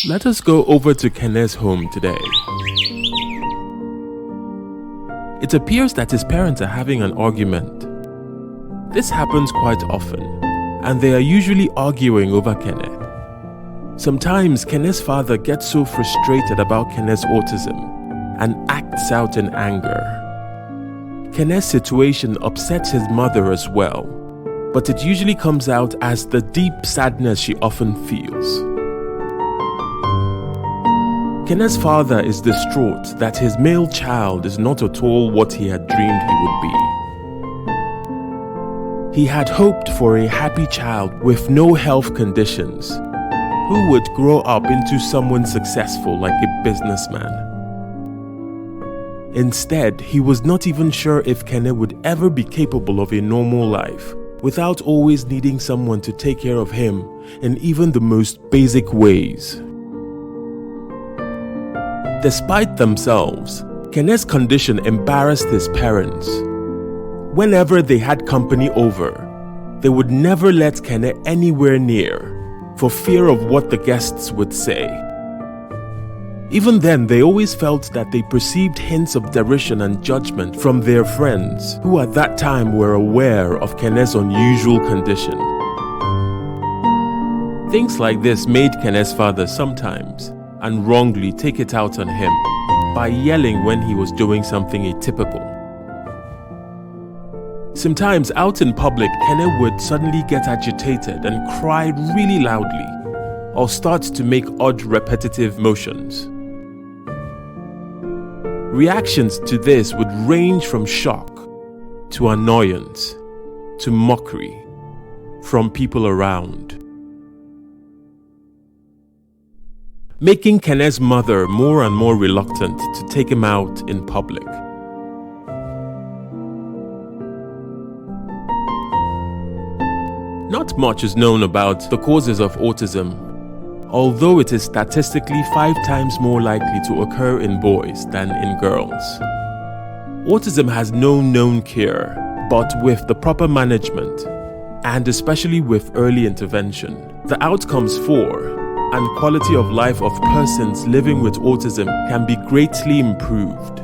Let us go over to Kene's home today. It appears that his parents are having an argument. This happens quite often, and they are usually arguing over Kene. Sometimes Kene's father gets so frustrated about Kene's autism and acts out in anger. Kene's situation upsets his mother as well, but it usually comes out as the deep sadness she often feels. Kene's father is distraught that his male child is not at all what he had dreamed he would be. He had hoped for a happy child with no health conditions, who would grow up into someone successful like a businessman. Instead, he was not even sure if Kene would ever be capable of a normal life without always needing someone to take care of him in even the most basic ways. Despite themselves, Kene's condition embarrassed his parents. Whenever they had company over, they would never let Kene anywhere near for fear of what the guests would say. Even then, they always felt that they perceived hints of derision and judgment from their friends, who at that time were aware of Kene's unusual condition. Things like this made Kene's father sometimes, and wrongly, take it out on him by yelling when he was doing something atypical. Sometimes out in public, Kene would suddenly get agitated and cry really loudly, or start to make odd repetitive motions. Reactions to this would range from shock to annoyance to mockery from people around, making Kene's mother more and more reluctant to take him out in public. Not much is known about the causes of autism, although it is statistically 5 times more likely to occur in boys than in girls. Autism has no known cure, but with the proper management, and especially with early intervention, the outcomes for and quality of life of persons living with autism can be greatly improved.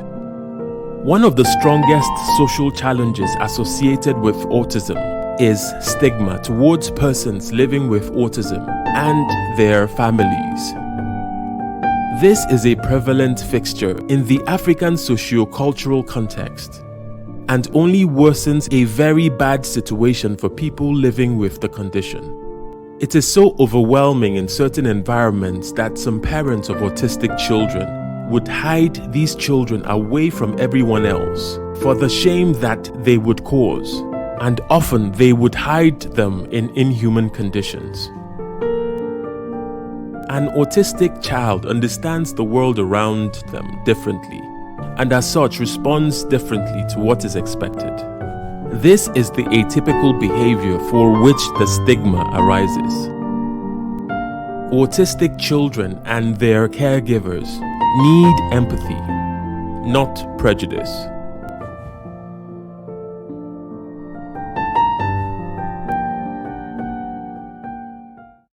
One of the strongest social challenges associated with autism is stigma towards persons living with autism and their families. This is a prevalent fixture in the African socio-cultural context and only worsens a very bad situation for people living with the condition. It is so overwhelming in certain environments that some parents of autistic children would hide these children away from everyone else for the shame that they would cause, and often they would hide them in inhuman conditions. An autistic child understands the world around them differently, and as such responds differently to what is expected. This is the atypical behavior for which the stigma arises. Autistic children and their caregivers need empathy, not prejudice.